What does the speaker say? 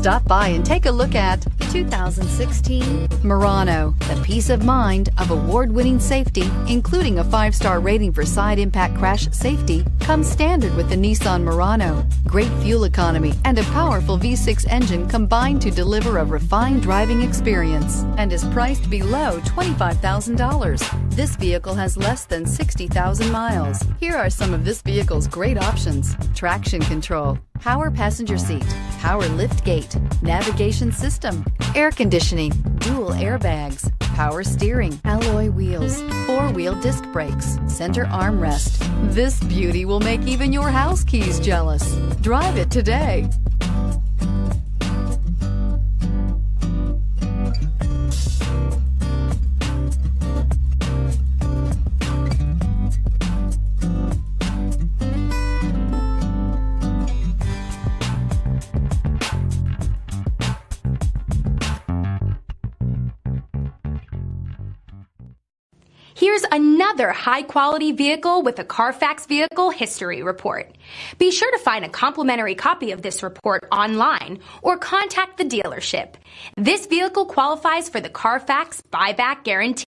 Stop by and take a look at 2016 Murano. The peace of mind of award-winning safety, including a 5-star rating for side impact crash safety, comes standard with the Nissan Murano. Great fuel economy and a powerful V6 engine combine to deliver a refined driving experience and is priced below $25,000. This vehicle has less than 60,000 miles. Here are some of this vehicle's great options: traction control, power passenger seat, power liftgate, navigation system, air conditioning, dual airbags, power steering, alloy wheels, 4-wheel disc brakes, center armrest. This beauty will make even your house keys jealous. Drive it today. Here's another high-quality vehicle with a Carfax Vehicle History Report. Be sure to find a complimentary copy of this report online or contact the dealership. This vehicle qualifies for the Carfax Buyback Guarantee.